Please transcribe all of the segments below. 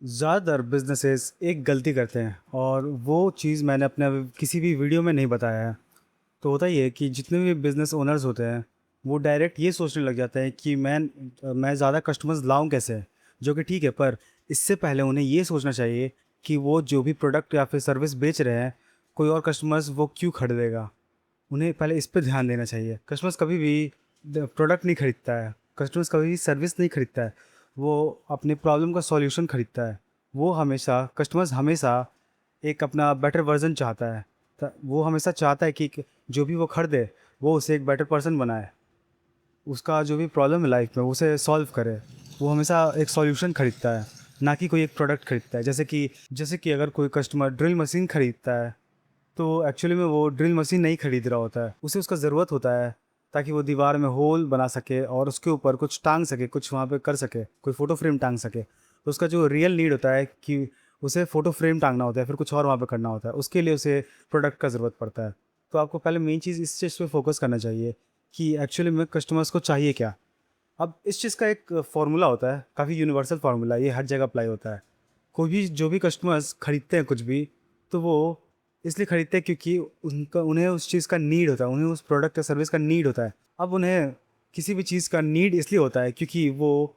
ज़्यादातर बिजनेसेस एक गलती करते हैं और वो चीज़ मैंने अपने किसी भी वीडियो में नहीं बताया है। तो होता ये है कि जितने भी बिज़नेस ओनर्स होते हैं वो डायरेक्ट ये सोचने लग जाते हैं कि मैं ज़्यादा कस्टमर्स लाऊं कैसे, जो कि ठीक है, पर इससे पहले उन्हें ये सोचना चाहिए कि वो जो भी प्रोडक्ट या फिर सर्विस बेच रहे हैं कोई और कस्टमर्स वो क्यों खरीदेगा। उन्हें पहले इस पे ध्यान देना चाहिए। कस्टमर्स कभी भी प्रोडक्ट नहीं खरीदता है, कस्टमर्स कभी भी सर्विस नहीं खरीदता है, वो अपने प्रॉब्लम का सॉल्यूशन खरीदता है। वो हमेशा कस्टमर्स हमेशा एक अपना बेटर वर्जन चाहता है। वो हमेशा चाहता है कि जो भी वो खरीदे वो उसे एक बेटर पर्सन बनाए, उसका जो भी प्रॉब्लम है लाइफ में उसे सॉल्व करे। वो हमेशा एक सॉल्यूशन खरीदता है, ना कि कोई एक प्रोडक्ट खरीदता है। जैसे कि अगर कोई कस्टमर ड्रिल मशीन खरीदता है तो एक्चुअली में वो ड्रिल मशीन नहीं खरीद रहा होता है, उसे उसका ज़रूरत होता है ताकि वो दीवार में होल बना सके और उसके ऊपर कुछ टांग सके, कुछ वहाँ पे कर सके, कोई फ़ोटो फ्रेम टांग सके। तो उसका जो रियल नीड होता है कि उसे फ़ोटो फ्रेम टांगना होता है, फिर कुछ और वहाँ पे करना होता है, उसके लिए उसे प्रोडक्ट का ज़रूरत पड़ता है। तो आपको पहले मेन चीज़ इस चीज़ पे फोकस करना चाहिए कि एक्चुअली में कस्टमर्स को चाहिए क्या। अब इस चीज़ का एक फ़ॉर्मूला होता है, काफ़ी यूनिवर्सल फ़ॉर्मूला, ये हर जगह अप्लाई होता है। कोई भी जो भी कस्टमर्स खरीदते हैं कुछ भी, तो वो इसलिए खरीदते हैं क्योंकि उनका उन्हें उस चीज़ का नीड होता है, उन्हें उस प्रोडक्ट या सर्विस का नीड होता है। अब उन्हें किसी भी चीज़ का नीड इसलिए होता है क्योंकि वो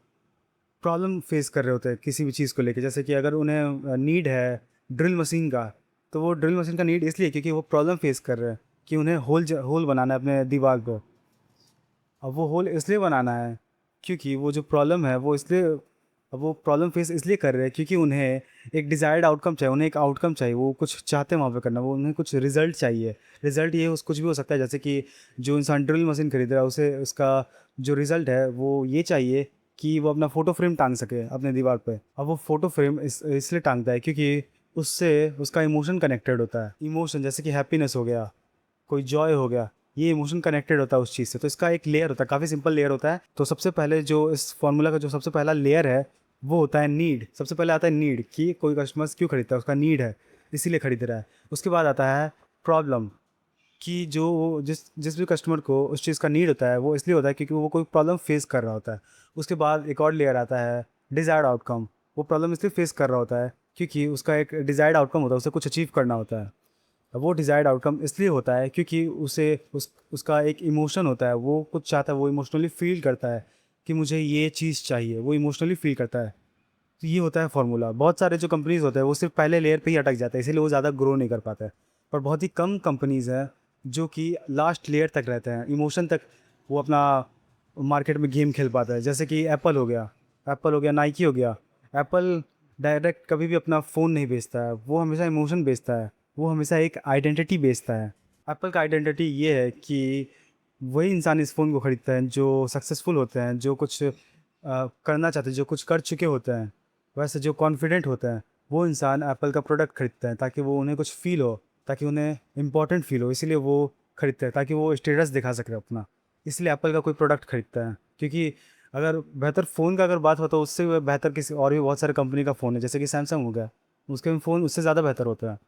प्रॉब्लम फेस कर रहे होते हैं किसी भी चीज़ को लेके। जैसे कि अगर उन्हें नीड है ड्रिल मशीन का, तो वो ड्रिल मशीन का नीड इसलिए क्योंकि वो प्रॉब्लम फेस कर रहे हैं कि उन्हें होल बनाना है अपने दीवार को। अब वो होल इसलिए बनाना है क्योंकि वो जो प्रॉब्लम है वो इसलिए, अब वो प्रॉब्लम फेस इसलिए कर रहे हैं क्योंकि उन्हें एक डिज़ायर्ड आउटकम चाहिए, उन्हें एक आउटकम चाहिए, वो कुछ चाहते हैं वहाँ पे करना, वो उन्हें कुछ रिजल्ट चाहिए। रिजल्ट ये उस कुछ भी हो सकता है, जैसे कि जो इंसान ड्रिल मशीन खरीद रहा है उसे उसका जो रिजल्ट है वो ये चाहिए कि वो अपना फ़ोटो फ्रेम टांग सके अपने दीवार पे। अब वो फ़ोटो फ्रेम इसलिए टांगता है क्योंकि उससे उसका इमोशन कनेक्टेड होता है। इमोशन जैसे कि हैप्पीनेस हो गया, कोई जॉय हो गया, ये इमोशन कनेक्टेड होता है उस चीज़ से। तो इसका एक लेयर होता है, काफ़ी सिंपल लेयर होता है। तो सबसे पहले जो इस फॉर्मूला का जो सबसे पहला लेयर है वो होता है नीड। सबसे पहले आता है नीड, कि कोई कस्टमर्स क्यों खरीदता है, उसका नीड है इसीलिए खरीद रहा है। उसके बाद आता है प्रॉब्लम, कि जो जिस जिस भी कस्टमर को उस चीज़ का नीड होता है वो इसलिए होता है क्योंकि वो कोई प्रॉब्लम फेस कर रहा होता है। उसके बाद एक और लेयर आता है डिज़ायर्ड आउटकम। वो प्रॉब्लम इसलिए फेस कर रहा होता है क्योंकि उसका एक डिज़ायर्ड आउटकम होता है, उसे कुछ अचीव करना होता है। अब वो डिज़ायर्ड आउटकम इसलिए होता है क्योंकि उसे उसका एक इमोशन होता है, वो कुछ चाहता है, वो इमोशनली फील करता है कि मुझे ये चीज़ चाहिए, वो इमोशनली फील करता है। तो ये होता है फॉर्मूला। बहुत सारे जो कंपनीज़ होते हैं वो सिर्फ पहले लेयर पे ही अटक जाते हैं, इसीलिए वो ज़्यादा ग्रो नहीं कर पाते हैं। पर बहुत ही कम कंपनीज़ हैं जो कि लास्ट लेयर तक रहते हैं, इमोशन तक वो अपना मार्केट में गेम खेल पाता है। जैसे कि एप्पल हो गया, नाइकी हो गया। एप्पल डायरेक्ट कभी भी अपना फ़ोन नहीं बेचता है, वो हमेशा इमोशन बेचता है, वो हमेशा एक आइडेंटिटी बेचता है। एप्पल का आइडेंटिटी ये है कि वही इंसान इस फ़ोन को खरीदता है जो सक्सेसफुल होते हैं, जो कुछ करना चाहते हैं, जो कुछ कर चुके होते हैं। वैसे जो कॉन्फिडेंट होते हैं वो इंसान एप्पल का प्रोडक्ट खरीदते हैं ताकि वो उन्हें कुछ फ़ील हो, ताकि उन्हें इम्पोर्टेंट फ़ील हो, इसीलिए वो खरीदते हैं ताकि वो स्टेटस दिखा सके अपना। इसलिए एप्पल का कोई प्रोडक्ट खरीदता है। क्योंकि अगर बेहतर फ़ोन का अगर बात हो तो उससे बेहतर किसी और भी बहुत सारे कंपनी का फ़ोन है, जैसे कि सैमसंग हो गया, उसके भी फ़ोन उससे ज़्यादा बेहतर होता है।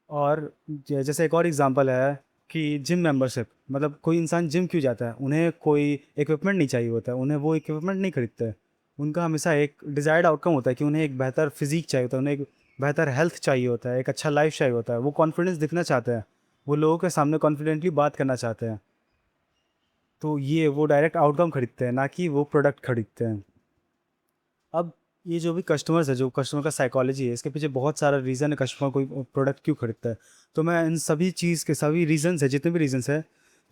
और जैसे एक और एग्जांपल है कि जिम मेंबरशिप, मतलब कोई इंसान जिम क्यों जाता है, उन्हें कोई इक्विपमेंट नहीं चाहिए होता है, उन्हें वो इक्विपमेंट नहीं खरीदते हैं। उनका हमेशा एक डिज़ायर्ड आउटकम होता है कि उन्हें एक बेहतर फिजिक चाहिए होता है, उन्हें एक बेहतर हेल्थ चाहिए होता है, एक अच्छा लाइफ चाहिए होता है, वो कॉन्फिडेंस दिखना चाहते हैं, वो लोगों के सामने कॉन्फिडेंटली बात करना चाहते हैं। तो ये वो डायरेक्ट आउटकम खरीदते हैं, ना कि वो प्रोडक्ट खरीदते हैं। अब ये जो भी कस्टमर्स है, जो कस्टमर का साइकोलॉजी है, इसके पीछे बहुत सारा रीज़न है कस्टमर कोई प्रोडक्ट क्यों खरीदता है। तो मैं इन सभी चीज़ के सभी रीज़न्स है, जितने भी रीज़न्स हैं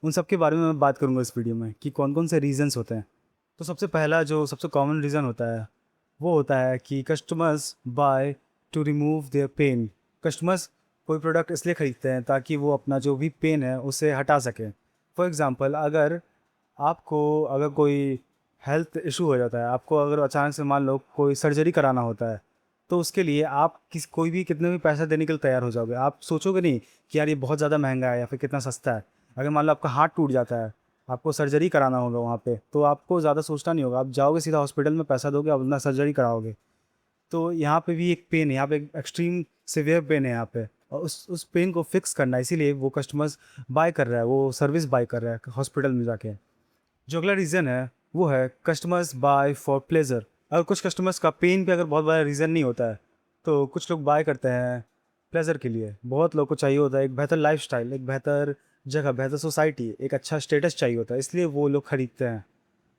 उन सब के बारे में मैं बात करूँगा इस वीडियो में कि कौन कौन से रीज़न्स होते हैं। तो सबसे पहला जो सबसे कॉमन रीज़न होता है वो होता है कि customers buy to remove their pain. Customers कोई प्रोडक्ट इसलिए खरीदते हैं ताकि वो अपना जो भी पेन है उसे हटा सकें। फॉर एग्ज़ाम्पल, अगर कोई हेल्थ इशू हो जाता है, आपको अगर अचानक से मान लो कोई सर्जरी कराना होता है, तो उसके लिए आप कोई भी कितने भी पैसा देने के लिए तैयार हो जाओगे। आप सोचोगे नहीं कि यार ये बहुत ज़्यादा महंगा है या फिर कितना सस्ता है। अगर मान लो आपका हाथ टूट जाता है, आपको सर्जरी कराना होगा वहाँ पे, तो आपको ज़्यादा सोचना नहीं होगा, आप जाओगे सीधा हॉस्पिटल में, पैसा दोगे, आप अपना सर्जरी कराओगे। तो यहाँ पे भी एक पेन है, यहाँ पे एक एक्सट्रीम सिवियर पेन है यहाँ पे, और उस पेन को फिक्स करना है, इसीलिए वो कस्टमर्स बाय कर रहा है, वो सर्विस बाय कर रहा है हॉस्पिटल में जाके। जो अगला रीज़न है वो है कस्टमर्स बाय फॉर प्लेजर। अगर कुछ कस्टमर्स का पेन पे अगर बहुत बड़ा रीज़न नहीं होता है, तो कुछ लोग बाय करते हैं प्लेज़र के लिए। बहुत लोग को चाहिए होता है एक बेहतर लाइफ़स्टाइल, एक बेहतर जगह, बेहतर सोसाइटी, एक अच्छा स्टेटस चाहिए होता है, इसलिए वो लोग खरीदते हैं।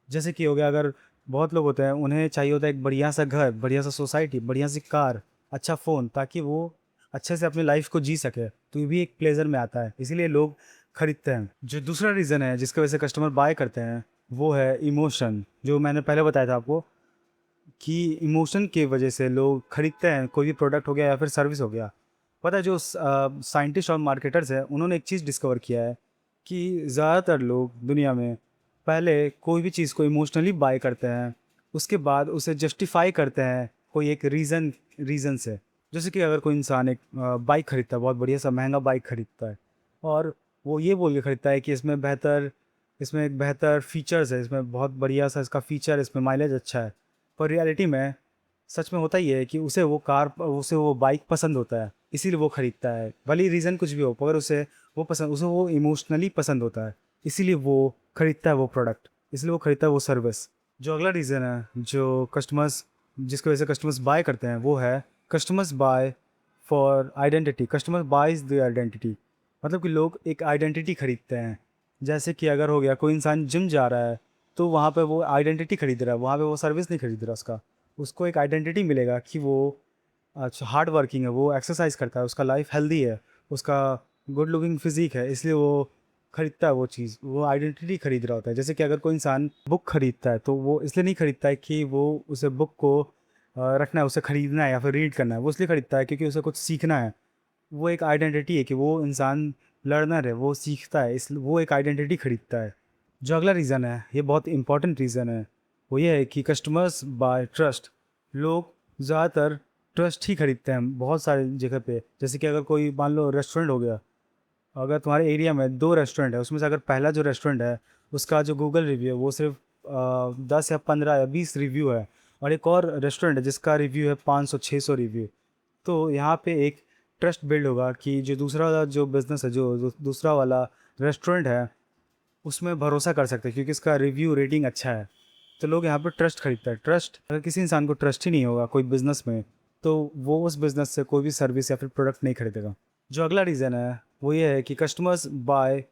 जैसे कि हो गया, अगर बहुत लोग होते हैं उन्हें चाहिए होता है एक बढ़िया सा घर, बढ़िया सा सोसाइटी, बढ़िया सी कार, अच्छा फ़ोन, ताकि वो अच्छे से अपनी लाइफ को जी सके, तो ये भी एक प्लेजर में आता है, इसीलिए लोग खरीदते हैं। जो दूसरा रीज़न है जिसकी वजह से कस्टमर बाय करते हैं, वो है इमोशन। जो मैंने पहले बताया था आपको कि इमोशन की वजह से लोग खरीदते हैं, कोई भी प्रोडक्ट हो गया या फिर सर्विस हो गया। पता है, जो साइंटिस्ट और मार्केटर्स हैं उन्होंने एक चीज़ डिस्कवर किया है कि ज़्यादातर लोग दुनिया में पहले कोई भी चीज़ को इमोशनली बाय करते हैं, उसके बाद उसे जस्टिफाई करते हैं कोई एक रीज़न से। जैसे कि अगर कोई इंसान एक बाइक खरीदता है, बहुत बढ़िया सा महंगा बाइक खरीदता है, और वो ये बोल के खरीदता है कि इसमें एक बेहतर फीचर्स है, इसमें बहुत बढ़िया सा इसका फीचर, इसमें माइलेज अच्छा है। पर रियलिटी में सच में होता ही है कि उसे वो बाइक पसंद होता है, इसीलिए वो खरीदता है। भले ही रीज़न कुछ भी हो, मगर उसे वो इमोशनली पसंद होता है, इसीलिए वो खरीदता है वो प्रोडक्ट, इसलिए वो खरीदता है वो सर्विस। जो अगला रीज़न है जो कस्टमर्स जिसकी वजह से कस्टमर्स बाय करते हैं, वो है customers buy for identity. Customer buys the identity, मतलब कि लोग एक आइडेंटिटी खरीदते हैं। जैसे कि अगर हो गया, कोई इंसान जिम जा रहा है, तो वहाँ पे वो आइडेंटिटी खरीद रहा है, वहाँ पे वो सर्विस नहीं खरीद रहा उसका। उसको एक आइडेंटिटी मिलेगा कि वो अच्छा हार्ड वर्किंग है, वो एक्सरसाइज करता है, उसका लाइफ हेल्दी है, उसका गुड लुकिंग फिजिक है, इसलिए वो खरीदता है वो चीज़, वो आइडेंटिटी खरीद रहा होता है। जैसे कि अगर कोई इंसान बुक खरीदता है, तो वो इसलिए नहीं खरीदता है कि वो उसे बुक को रखना है, उसे खरीदना है या फिर रीड करना है। वो इसलिए खरीदता है क्योंकि उसे कुछ सीखना है। वो एक आइडेंटिटी है कि वो इंसान लर्नर है, वो सीखता है, इस वो एक आइडेंटिटी खरीदता है। जो अगला रीज़न है, ये बहुत इंपॉर्टेंट रीज़न है, वो ये है कि कस्टमर्स बाय ट्रस्ट। लोग ज़्यादातर ट्रस्ट ही खरीदते हैं बहुत सारी जगह पे। जैसे कि अगर कोई मान लो रेस्टोरेंट हो गया, अगर तुम्हारे एरिया में 2 रेस्टोरेंट है, उसमें से अगर पहला जो रेस्टोरेंट है, उसका जो गूगल रिव्यू है वो सिर्फ 10 या 15 या 20 रिव्यू है, और एक और रेस्टोरेंट है जिसका रिव्यू है 500-600 रिव्यू, तो यहाँ पे एक ट्रस्ट बिल्ड होगा कि जो दूसरा वाला जो बिज़नेस है, जो दूसरा वाला रेस्टोरेंट है, उसमें भरोसा कर सकते हैं क्योंकि इसका रिव्यू रेटिंग अच्छा है। तो लोग यहाँ पे ट्रस्ट खरीदते हैं। ट्रस्ट, अगर किसी इंसान को ट्रस्ट ही नहीं होगा कोई बिज़नेस में, तो वो उस बिज़नेस से कोई भी सर्विस या फिर प्रोडक्ट नहीं खरीदेगा। जो अगला रीज़न है वो ये है कि कस्टमर्स बाय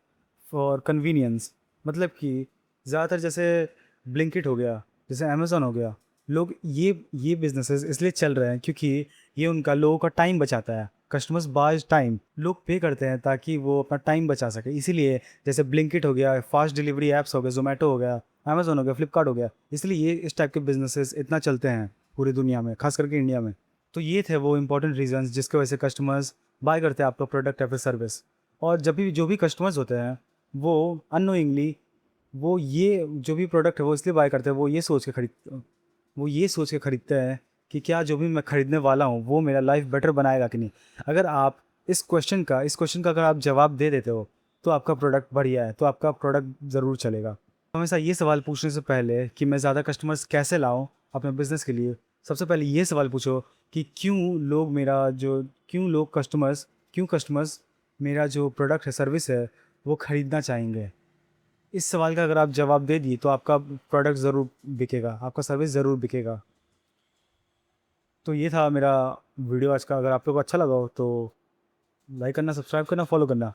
फॉर कन्वीनियंस। मतलब कि ज़्यादातर जैसे ब्लिंकिट हो गया, जैसे अमेज़न हो गया, लोग ये बिज़नेसेस इसलिए चल रहे हैं क्योंकि ये उनका लोगों का टाइम बचाता है। कस्टमर्स बायज़ टाइम, लोग पे करते हैं ताकि वो अपना टाइम बचा सके, इसीलिए जैसे ब्लिंकिट हो गया, फास्ट डिलीवरी ऐप्स हो गए, ज़ोमैटो हो गया, अमेज़न हो गया, फ्लिपकार्ट हो गया, इसलिए ये इस टाइप के बिज़नेसेस इतना चलते हैं पूरी दुनिया में, खास करके इंडिया में। तो ये थे वो इंपॉर्टेंट रीज़न्स जिसकी वजह से कस्टमर्स बाय करते हैं आपका प्रोडक्ट या फिर सर्विस। और जब भी जो भी कस्टमर्स होते हैं, वो अननोइंगली वो ये जो भी प्रोडक्ट है वो इसलिए बाय करते हैं, वो ये सोच के खरीदते हैं कि क्या जो भी मैं खरीदने वाला हूँ वो मेरा लाइफ बेटर बनाएगा कि नहीं। अगर आप इस क्वेश्चन का अगर आप जवाब दे देते हो, तो आपका प्रोडक्ट बढ़िया है, तो आपका प्रोडक्ट ज़रूर चलेगा। हमेशा ये सवाल पूछने से पहले कि मैं ज़्यादा कस्टमर्स कैसे लाऊं अपने बिज़नेस के लिए, सबसे पहले ये सवाल पूछो कि क्यों कस्टमर्स मेरा जो प्रोडक्ट है, सर्विस है, वो ख़रीदना चाहेंगे। इस सवाल का अगर आप जवाब दे दिए, तो आपका प्रोडक्ट ज़रूर बिकेगा, आपका सर्विस ज़रूर बिकेगा। तो ये था मेरा वीडियो आज का। अगर आप लोग को अच्छा लगा हो तो लाइक करना, सब्सक्राइब करना, फॉलो करना।